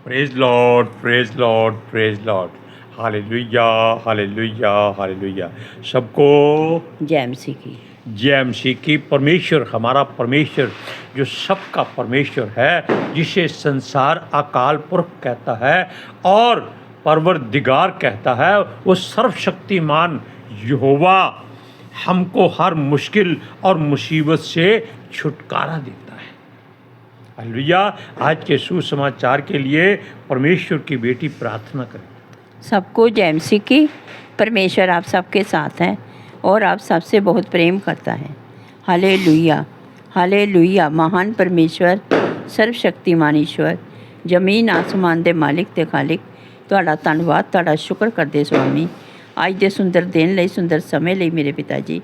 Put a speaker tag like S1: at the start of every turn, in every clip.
S1: Praise Lord, praise Lord, praise Lord. Hallelujah, hallelujah, hallelujah. सबको
S2: जय मसीह की।
S1: जय मसीह की। परमेश्वर, हमारा परमेश्वर जो सबका परमेश्वर है, जिसे संसार अकाल पुरख कहता है और परवरदिगार कहता है, वो सर्वशक्तिमान यहोवा हमको हर मुश्किल और मुसीबत से छुटकारा देता है। हालेलुया। आज के सुसमाचार के लिए परमेश्वर की बेटी प्रार्थना करें।
S2: सबको जय मसीह की। परमेश्वर आप सबके साथ हैं और आप सबसे बहुत प्रेम करता है। Hallelujah, hallelujah. महान परमेश्वर, सर्वशक्तिमान ईश्वर, जमीन आसमान दे मालिक ते खालिक, तुहाड़ा धन्नवाद, तुहाड़ा शुक्र करदे स्वामी अज दे सुंदर दिन लई, सुंदर समय लई मेरे पिता जी,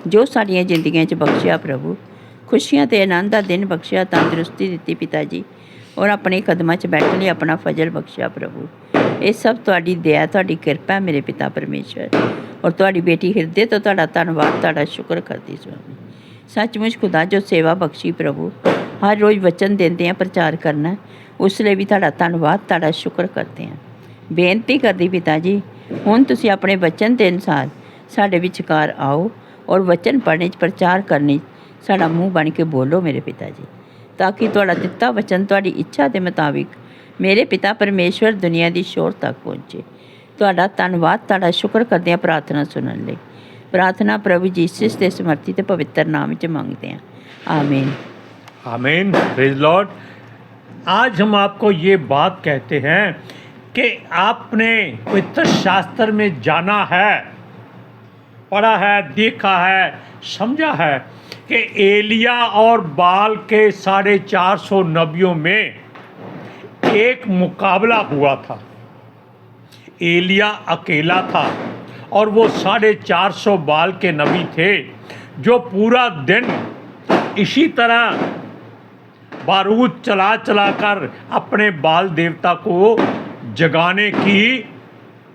S2: जो साड़ियाँ जिंदगियां च बख्शिया प्रभु, खुशियां ते आनंद दा दिन बख्शिया, तंदुरुस्ती दित्ती पिता जी, और अपने कदमां च बैठने लई अपना फजल बख्शिया प्रभु। ये सब तुहाड़ी दया, तुहाड़ी किरपा है मेरे पिता परमेश्वर, और तुहाड़ी बेटी हिरदे तो तुहाड़ा धन्नवाद, तुहाड़ा शुक्र करदी स्वामी। सचमुच खुदा जो सेवा बख्शी प्रभु, हर रोज़ वचन देंदे हैं, प्रचार करना, उस लिए भी तुहाड़ा धन्नवाद, तुहाड़ा शुक्र करते हैं। बेनती करदी पिता जी, हुण तुसीं अपने वचन के अनुसार साडे विचकार आओ और वचन पढ़ने प्रचार करने साडा मूँह बन के बोलो मेरे पिता जी, ताकि तुहाड़ा दिता वचन तुहाड़ी इच्छा के मुताबिक मेरे पिता परमेश्वर दुनिया की शोर तक पहुँचे। तुहाड़ा धन्नवाद, तुहाड़ा शुक्र करदे हैं प्रार्थना सुनने लई। प्रार्थना प्रभु जीसस के समर्थी ते पवित्र नाम च मंगते हैं, आमीन।
S1: आमीन। Praise Lord. आज हम आपको ये बात कहते हैं कि आपने पवित्र शास्त्र में जाना है, पढ़ा है, देखा है, समझा है कि एलिया और बाल के 450 नबियों में एक मुकाबला हुआ था। एलिया अकेला था और वो 450 बाल के नबी थे, जो पूरा दिन इसी तरह बारूद चला चला कर अपने बाल देवता को जगाने की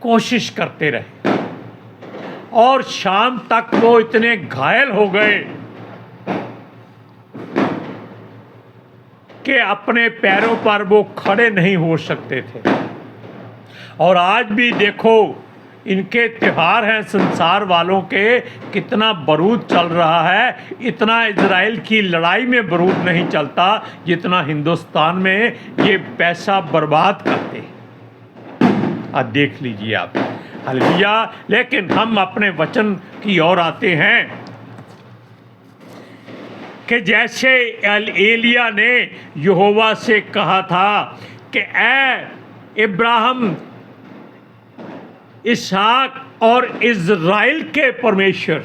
S1: कोशिश करते रहे, और शाम तक वो इतने घायल हो गए कि अपने पैरों पर वो खड़े नहीं हो सकते थे। और आज भी देखो, इनके त्योहार हैं संसार वालों के, कितना बारूद चल रहा है। इतना इजराइल की लड़ाई में बारूद नहीं चलता जितना हिंदुस्तान में ये पैसा बर्बाद करते हैं। अब देख लीजिए आप। हालेलुया। लेकिन हम अपने वचन की ओर आते हैं कि जैसे एलिया ने यहोवा से कहा था कि ऐ इब्राहिम, इसहाक और इज़राइल के परमेश्वर,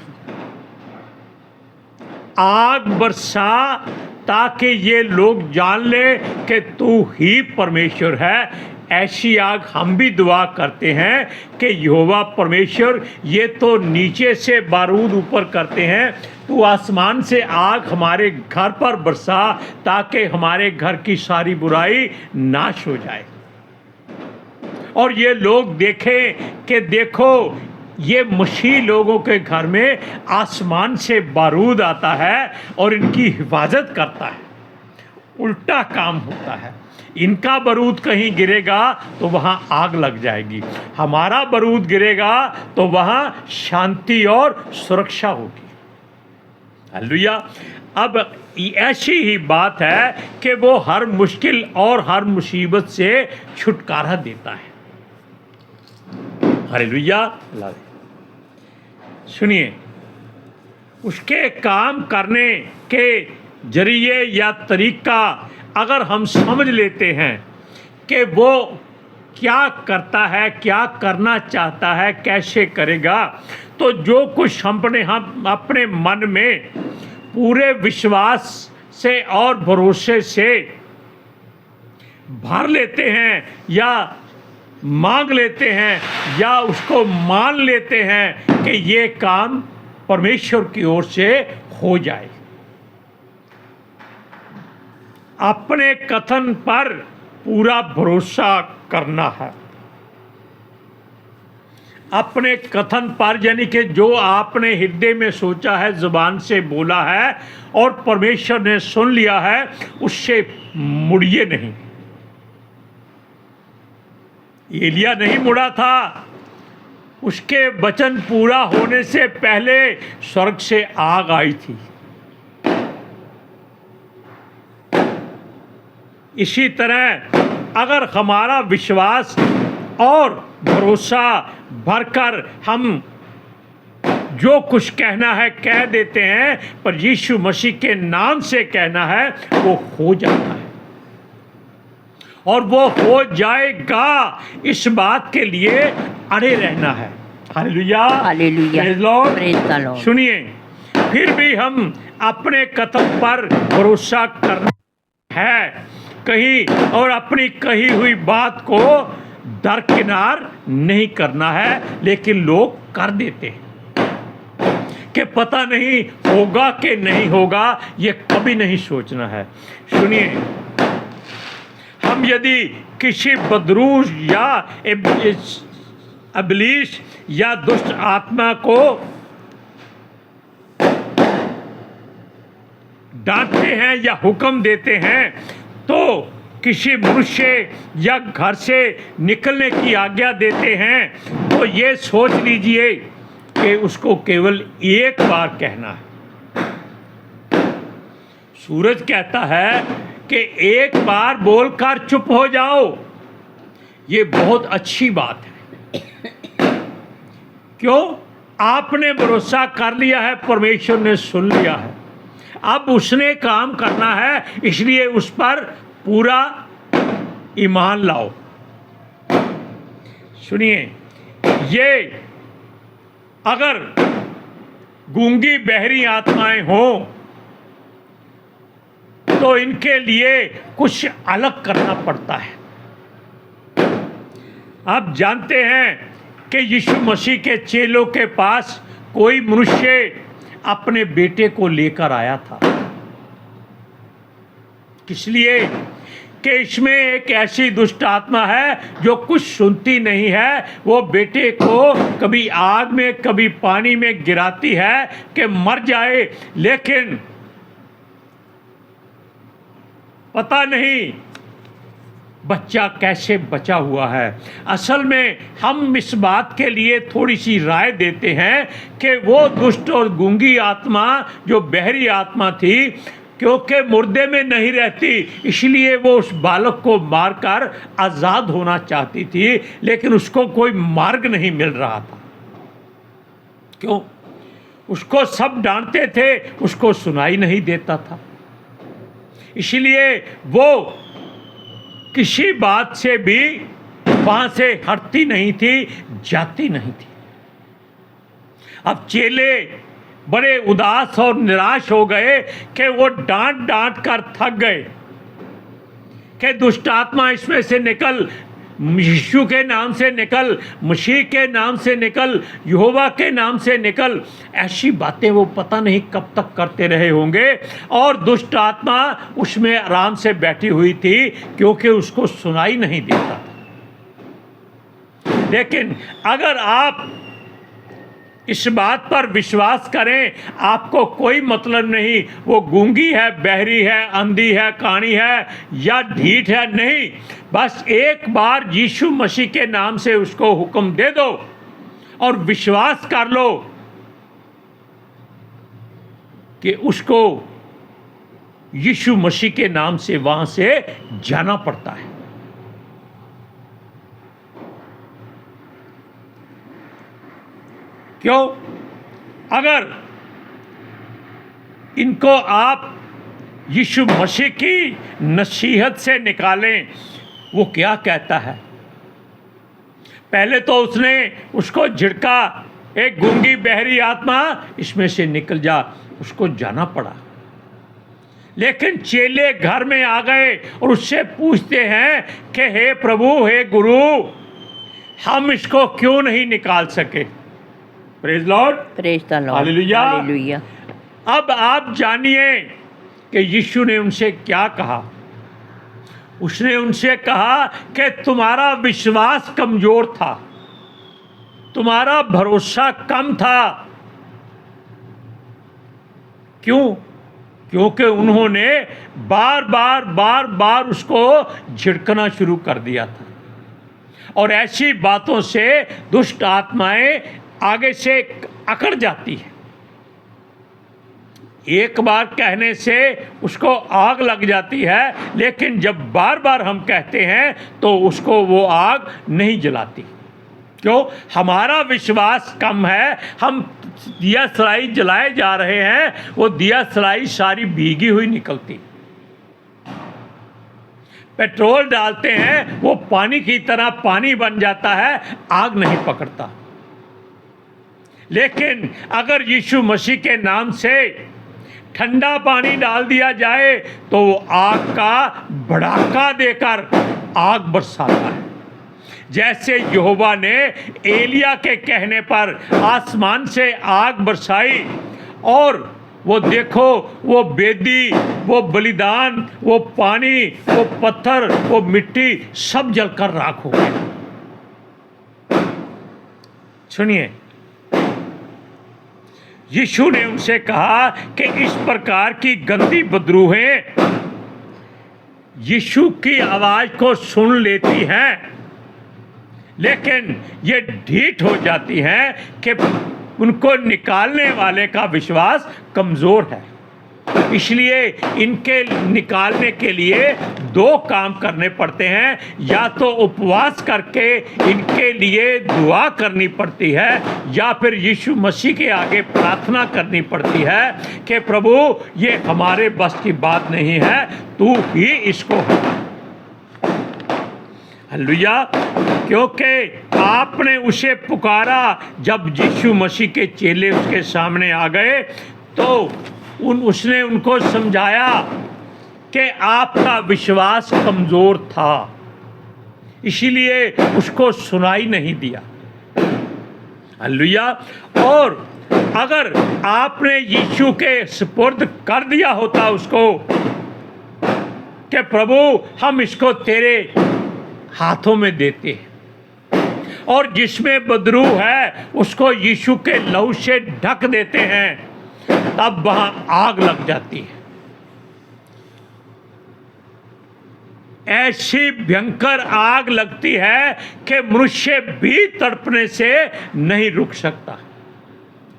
S1: आग बरसा ताकि ये लोग जान ले कि तू ही परमेश्वर है। ऐसी आग हम भी दुआ करते हैं कि यहोवा परमेश्वर, ये तो नीचे से बारूद ऊपर करते हैं, तू आसमान से आग हमारे घर पर बरसा ताकि हमारे घर की सारी बुराई नाश हो जाए, और ये लोग देखें कि देखो, ये मसीह लोगों के घर में आसमान से बारूद आता है और इनकी हिफाजत करता है। उल्टा काम होता है। इनका बारूद कहीं गिरेगा तो वहाँ आग लग जाएगी, हमारा बारूद गिरेगा तो वहाँ शांति और सुरक्षा होगी। हालेलुया। अब ऐसी ही बात है कि वो हर मुश्किल और हर मुसीबत से छुटकारा देता है। हालेलुया। सुनिए, उसके काम करने के जरिए या तरीका अगर हम समझ लेते हैं कि वो क्या करता है, क्या करना चाहता है, कैसे करेगा, तो जो कुछ हम अपने मन में पूरे विश्वास से और भरोसे से भर लेते हैं या मांग लेते हैं या उसको मान लेते हैं कि ये काम परमेश्वर की ओर से हो जाए। अपने कथन पर पूरा भरोसा करना है, अपने कथन पर, यानी कि जो आपने हृदय में सोचा है, जुबान से बोला है और परमेश्वर ने सुन लिया है, उससे मुड़िए नहीं। एलिया नहीं मुड़ा था, उसके वचन पूरा होने से पहले स्वर्ग से आग आई थी। इसी तरह अगर हमारा विश्वास और भरोसा भरकर हम जो कुछ कहना है कह देते हैं, पर यीशु मसीह के नाम से कहना है, वो हो जाता है और वो हो जाएगा। इस बात के लिए अड़े रहना है। Hallelujah,
S2: hallelujah,
S1: praise Lord.
S2: Praise the Lord.
S1: सुनिए, फिर भी हम अपने कथन पर भरोसा करना है कहीं, और अपनी कही हुई बात को दरकिनार नहीं करना है। लेकिन लोग कर देते हैं कि पता नहीं होगा कि नहीं होगा, ये कभी नहीं सोचना है। सुनिए, हम यदि किसी बदरूस या इब्लीस या दुष्ट आत्मा को डांटते हैं या हुक्म देते हैं, तो किसी मनुष्य या घर से निकलने की आज्ञा देते हैं, तो ये सोच लीजिए कि उसको केवल एक बार कहना है। सूरज कहता है कि एक बार बोलकर चुप हो जाओ, ये बहुत अच्छी बात है। क्यों? आपने भरोसा कर लिया है, परमेश्वर ने सुन लिया है, अब उसने काम करना है, इसलिए उस पर पूरा ईमान लाओ। सुनिए, ये अगर गूंगी बहरी आत्माएं हों तो इनके लिए कुछ अलग करना पड़ता है। आप जानते हैं कि यीशु मसीह के चेलों के पास कोई मनुष्य अपने बेटे को लेकर आया था। किस लिए? कि इसमें एक ऐसी दुष्ट आत्मा है जो कुछ सुनती नहीं है। वो बेटे को कभी आग में कभी पानी में गिराती है कि मर जाए, लेकिन पता नहीं बच्चा कैसे बचा हुआ है। असल में हम इस बात के लिए थोड़ी सी राय देते हैं कि वो दुष्ट और गूंगी आत्मा जो बहरी आत्मा थी, क्योंकि मुर्दे में नहीं रहती, इसलिए वो उस बालक को मारकर आज़ाद होना चाहती थी, लेकिन उसको कोई मार्ग नहीं मिल रहा था। क्यों? उसको सब डांटते थे, उसको सुनाई नहीं देता था, इसलिए वो किसी बात से भी वहाँ से हटती नहीं थी, जाती नहीं थी। अब चेले बड़े उदास और निराश हो गए कि वो डांट डांट कर थक गए कि दुष्ट आत्मा इसमें से निकल, यीशु के नाम से निकल, मसीह के नाम से निकल, यहोवा के नाम से निकल। ऐसी बातें वो पता नहीं कब तक करते रहे होंगे, और दुष्ट आत्मा उसमें आराम से बैठी हुई थी क्योंकि उसको सुनाई नहीं देता था। लेकिन अगर आप इस बात पर विश्वास करें, आपको कोई मतलब नहीं वो गूंगी है, बहरी है, अंधी है, काणी है या ढीठ है, नहीं, बस एक बार यीशु मसीह के नाम से उसको हुक्म दे दो और विश्वास कर लो कि उसको यीशु मसीह के नाम से वहां से जाना पड़ता है। क्यों? अगर इनको आप यीशु मसीह की नसीहत से निकालें, वो क्या कहता है? पहले तो उसने उसको झिड़का, एक गूंगी बहरी आत्मा इसमें से निकल जा, उसको जाना पड़ा। लेकिन चेले घर में आ गए और उससे पूछते हैं कि हे प्रभु, हे गुरु, हम इसको क्यों नहीं निकाल सके? Praise Lord,
S2: praise the Lord,
S1: hallelujah.
S2: Hallelujah.
S1: अब आप जानिए कि यीशु ने उनसे क्या कहा। उसने उनसे कहा कि तुम्हारा विश्वास कमजोर था, तुम्हारा भरोसा कम था। क्यों? क्योंकि उन्होंने बार बार उसको झिड़कना शुरू कर दिया था। और ऐसी बातों से दुष्ट आत्माएं आगे से अकड़ जाती है। एक बार कहने से उसको आग लग जाती है, लेकिन जब बार बार हम कहते हैं तो उसको वो आग नहीं जलाती। क्यों? हमारा विश्वास कम है। हम दिया सलाई जलाए जा रहे हैं, वो दिया सलाई सारी भीगी हुई निकलती। पेट्रोल डालते हैं, वो पानी की तरह पानी बन जाता है, आग नहीं पकड़ता। लेकिन अगर यीशु मसीह के नाम से ठंडा पानी डाल दिया जाए तो वो आग का भड़ाका देकर आग बरसाता है। जैसे यहोवा ने एलिया के कहने पर आसमान से आग बरसाई, और वो देखो, वो बेदी, वो बलिदान, वो पानी, वो पत्थर, वो मिट्टी सब जलकर राख हो गए। सुनिए, यीशु ने उनसे कहा कि इस प्रकार की गंदी बदरूहें यीशु की आवाज को सुन लेती हैं, लेकिन ये ढीठ हो जाती हैं कि उनको निकालने वाले का विश्वास कमज़ोर है। इसलिए इनके निकालने के लिए दो काम करने पड़ते हैं। या तो उपवास करके इनके लिए दुआ करनी पड़ती है, या फिर यीशु मसीह के आगे प्रार्थना करनी पड़ती है कि प्रभु ये हमारे बस की बात नहीं है, तू ही इसको हटा। हालेलुया। क्योंकि आपने उसे पुकारा। जब यीशु मसीह के चेले उसके सामने आ गए तो उसने उनको समझाया कि आपका विश्वास कमज़ोर था, इसीलिए उसको सुनाई नहीं दिया। हालेलुया। और अगर आपने यीशु के सुपुर्द कर दिया होता उसको कि प्रभु हम इसको तेरे हाथों में देते हैं, और जिसमें बदरू है उसको यीशु के लहू से ढक देते हैं, तब वहां आग लग जाती है। ऐसी भयंकर आग लगती है कि मनुष्य भी तड़पने से नहीं रुक सकता।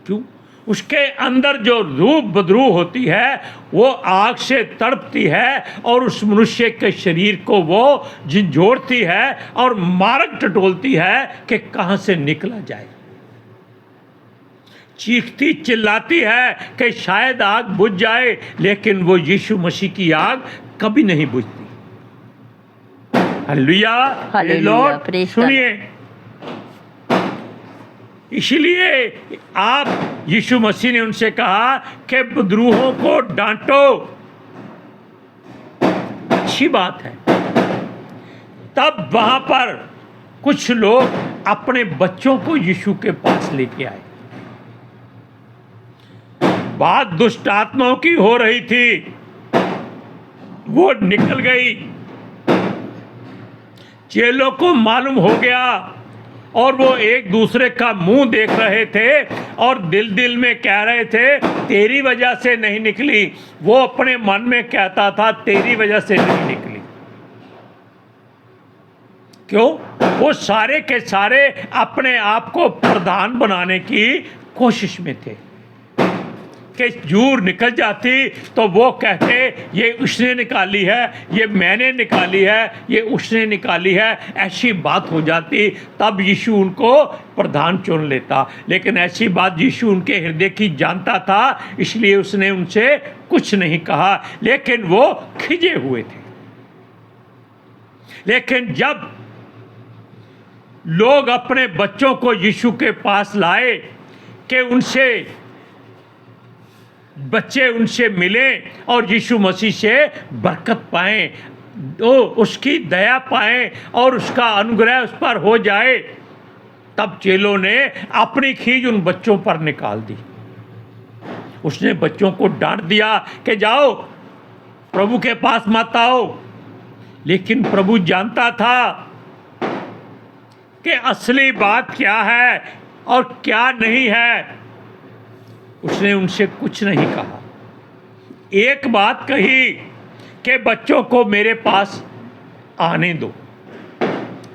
S1: क्यों? उसके अंदर जो रूह बदरू होती है वो आग से तड़पती है और उस मनुष्य के शरीर को वो झंझोड़ती है और मार्ग टटोलती है कि कहाँ से निकला जाए। चीखती चिल्लाती है कि शायद आग बुझ जाए, लेकिन वो यीशु मसीह की आग कभी नहीं बुझती। हालेलुया। लॉर्ड सुनिए, इसलिए आप यीशु मसीह ने उनसे कहा कि बदरूहों को डांटो। अच्छी बात है। तब वहां पर कुछ लोग अपने बच्चों को यीशु के पास लेके आए। बात दुष्ट आत्माओं की हो रही थी, वो निकल गई। चेलों को मालूम हो गया और वो एक दूसरे का मुंह देख रहे थे और दिल दिल में कह रहे थे तेरी वजह से नहीं निकली। वो अपने मन में कहता था तेरी वजह से नहीं निकली। क्यों? वो सारे के सारे अपने आप को प्रधान बनाने की कोशिश में थे कि जूर निकल जाती तो वो कहते ये उसने निकाली है, ये मैंने निकाली है, ये उसने निकाली है। ऐसी बात हो जाती, तब यीशु उनको प्रधान चुन लेता। लेकिन ऐसी बात यीशु उनके हृदय की जानता था, इसलिए उसने उनसे कुछ नहीं कहा, लेकिन वो खिजे हुए थे। लेकिन जब लोग अपने बच्चों को यीशु के पास लाए कि बच्चे उनसे मिलें और यीशु मसीह से बरकत पाएं, तो उसकी दया पाएं और उसका अनुग्रह उस पर हो जाए, तब चेलों ने अपनी खीज उन बच्चों पर निकाल दी। उसने बच्चों को डांट दिया कि जाओ प्रभु के पास मत आओ। लेकिन प्रभु जानता था कि असली बात क्या है और क्या नहीं है। उसने उनसे कुछ नहीं कहा। एक बात कही कि बच्चों को मेरे पास आने दो।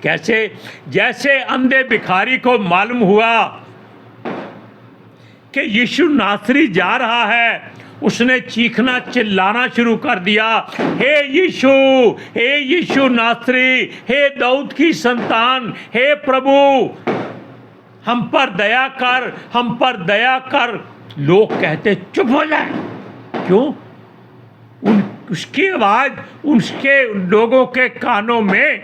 S1: कैसे? जैसे अंधे भिखारी को मालूम हुआ कि यीशु नासरी जा रहा है, उसने चीखना चिल्लाना शुरू कर दिया, हे यीशु नासरी, हे दाऊद की संतान, हे प्रभु हम पर दया कर, हम पर दया कर। लोग कहते चुप हो जाए। क्यों? उसकी आवाज उसके लोगों के कानों में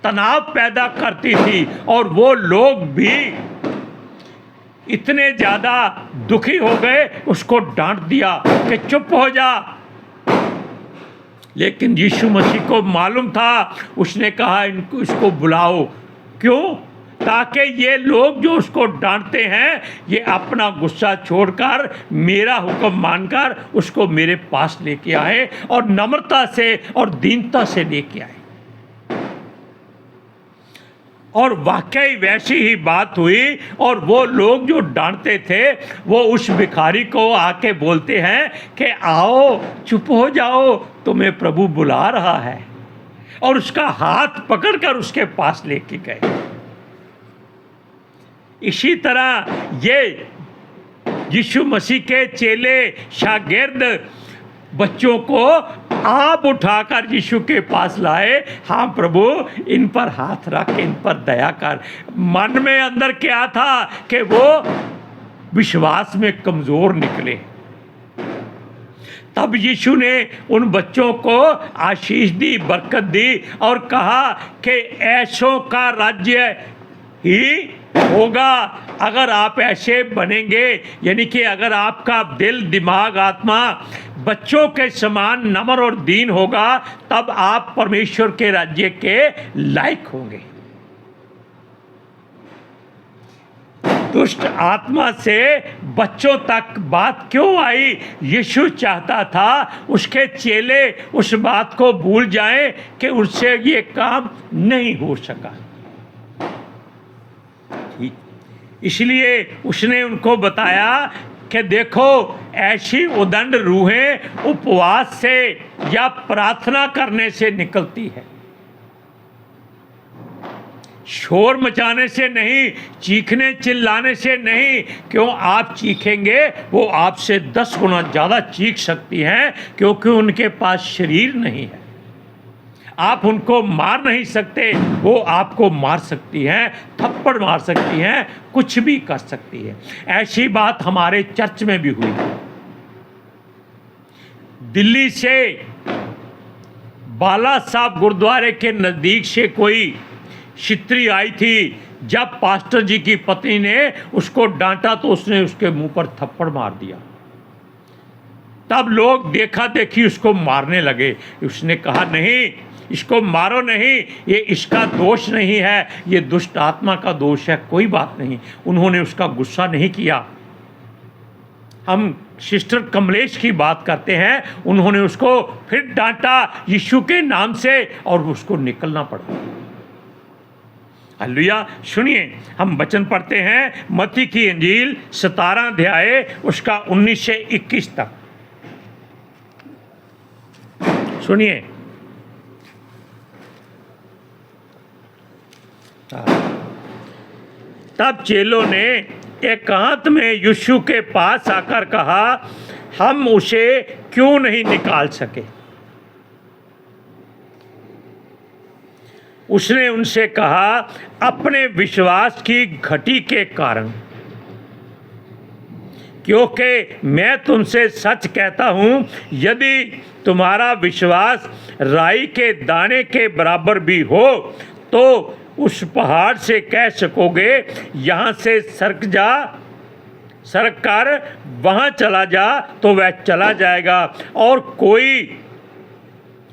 S1: तनाव पैदा करती थी और वो लोग भी इतने ज्यादा दुखी हो गए, उसको डांट दिया कि चुप हो जा। लेकिन यीशु मसीह को मालूम था, उसने कहा इसको बुलाओ। क्यों? ताकि ये लोग जो उसको डांटते हैं, ये अपना गुस्सा छोड़कर मेरा हुक्म मानकर उसको मेरे पास लेके आए और नम्रता से और दीनता से लेके आए। और वाकई वैसी ही बात हुई और वो लोग जो डांटते थे वो उस भिखारी को आके बोलते हैं कि आओ, चुप हो जाओ, तुम्हें प्रभु बुला रहा है। और उसका हाथ पकड़कर उसके पास लेके गए। इसी तरह ये यीशु मसीह के चेले शागिर्द बच्चों को आप उठाकर यीशु के पास लाए। हाँ प्रभु, इन पर हाथ रख, इन पर दया कर। मन में अंदर क्या था कि वो विश्वास में कमजोर निकले। तब यीशु ने उन बच्चों को आशीष दी, बरकत दी और कहा कि ऐसों का राज्य ही होगा अगर आप ऐसे बनेंगे। यानी कि अगर आपका दिल, दिमाग, आत्मा बच्चों के समान नम्र और दीन होगा, तब आप परमेश्वर के राज्य के लायक होंगे। दुष्ट आत्मा से बच्चों तक बात क्यों आई? यीशु चाहता था उसके चेले उस बात को भूल जाएं कि उससे ये काम नहीं हो सका। इसलिए उसने उनको बताया कि देखो, ऐसी उदंड रूहें उपवास से या प्रार्थना करने से निकलती है, शोर मचाने से नहीं, चीखने चिल्लाने से नहीं। क्यों? आप चीखेंगे, वो आपसे 10 गुना ज़्यादा चीख सकती हैं, क्योंकि उनके पास शरीर नहीं है। आप उनको मार नहीं सकते, वो आपको मार सकती हैं, थप्पड़ मार सकती हैं, कुछ भी कर सकती है। ऐसी बात हमारे चर्च में भी हुई। दिल्ली से बाला साहब गुरुद्वारे के नज़दीक से कोई छित्री आई थी। जब पास्टर जी की पत्नी ने उसको डांटा तो उसने उसके मुंह पर थप्पड़ मार दिया। तब लोग देखा देखी उसको मारने लगे। उसने कहा नहीं, इसको मारो नहीं, ये इसका दोष नहीं है, ये दुष्ट आत्मा का दोष है, कोई बात नहीं। उन्होंने उसका गुस्सा नहीं किया। हम सिस्टर कमलेश की बात करते हैं, उन्होंने उसको फिर डांटा यीशु के नाम से और उसको निकलना पड़ा। हालेलुया। सुनिए, हम वचन पढ़ते हैं मत्ती की इंजील 17 अध्याय उसका 19 से 21 तक। सुनिए, तब चेलों ने एकांत में यीशु के पास आकर कहा, हम उसे क्यों नहीं निकाल सके? उसने उनसे कहा, अपने विश्वास की घटी के कारण, क्योंकि मैं तुमसे सच कहता हूँ, यदि तुम्हारा विश्वास राई के दाने के बराबर भी हो तो उस पहाड़ से कह सकोगे, यहाँ से सरक कर वहाँ चला जा, तो वह चला जाएगा, और कोई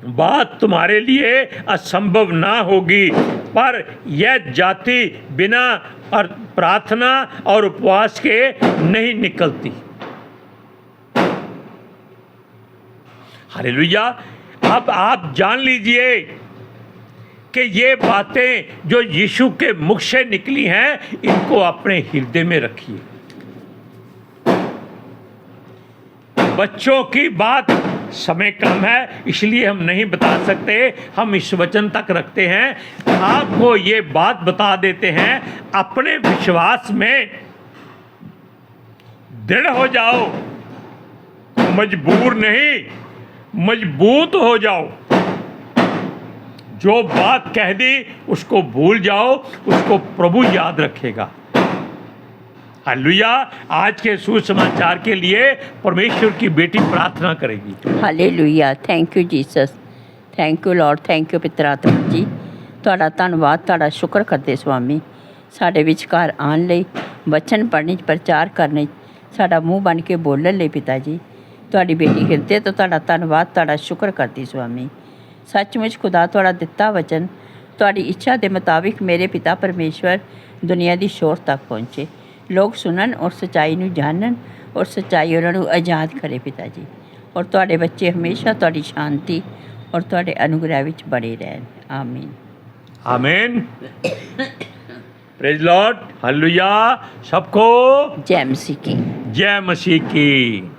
S1: बात तुम्हारे लिए असंभव ना होगी। पर यह जाति बिना और प्रार्थना और उपवास के नहीं निकलती। हालेलुया। अब आप जान लीजिए कि ये बातें जो यीशु के मुख से निकली हैं, इनको अपने हृदय में रखिए। बच्चों की बात समय कम है इसलिए हम नहीं बता सकते, हम इस वचन तक रखते हैं। आपको ये बात बता देते हैं, अपने विश्वास में दृढ़ हो जाओ, मजबूर नहीं, मजबूत हो जाओ। जो बात कह दी उसको भूल जाओ, उसको प्रभु याद रखेगा। हालेलुया। आज के सुसमाचार के लिए परमेश्वर की बेटी प्रार्थना करेगी।
S2: Hallelujah. Thank you Jesus, thank you Lord, thank you पिता आत्मा जी। ਤੁਹਾਡਾ ਧੰਨਵਾਦ, ਤੁਹਾਡਾ ਸ਼ੁਕਰ ਕਰਦੇ ਸੁਆਮੀ, ਸਾਡੇ ਵਿਚਕਾਰ ਆਉਣ ਲਈ, ਵਚਨ ਪੜ੍ਹਨ 'ਚ, ਪ੍ਰਚਾਰ ਕਰਨ 'ਚ, ਸਾਡਾ ਮੂੰਹ ਬਣ ਕੇ ਬੋਲਣ ਲਈ ਪਿਤਾ ਜੀ। ਤੁਹਾਡੀ ਬੇਟੀ ਹਿਰਦੇ ਤੋਂ ਤੁਹਾਡਾ ਧੰਨਵਾਦ, ਤੁਹਾਡਾ ਸ਼ੁਕਰ ਕਰਦੀ ਸੁਆਮੀ। ਸੱਚਮੁੱਚ ਖੁਦਾ ਤੁਹਾਡਾ ਦਿੱਤਾ ਵਚਨ ਤੁਹਾਡੀ ਇੱਛਾ ਦੇ ਮੁਤਾਬਿਕ ਮੇਰੇ ਪਿਤਾ ਪਰਮੇਸ਼ਵਰ ਦੁਨੀਆ ਦੀ ਸ਼ੋਰ ਤੱਕ ਪਹੁੰਚੇ, ਲੋਕ ਸੁਣਨ ਔਰ ਸੱਚਾਈ ਨੂੰ ਜਾਣਨ ਔਰ ਸੱਚਾਈ ਉਹਨਾਂ ਨੂੰ ਆਜ਼ਾਦ ਕਰੇ ਪਿਤਾ ਜੀ। ਔਰ ਤੁਹਾਡੇ ਬੱਚੇ ਹਮੇਸ਼ਾ ਤੁਹਾਡੀ ਸ਼ਾਂਤੀ ਔਰ ਤੁਹਾਡੇ ਅਨੁਗ੍ਰਹਿ ਵਿੱਚ ਬਣੇ ਰਹਿਣ। ਆਮੀਨ।
S1: आमीन। Praise Lord. हालेलुया। सबको
S2: जय मसीह की।
S1: जय मसीह की।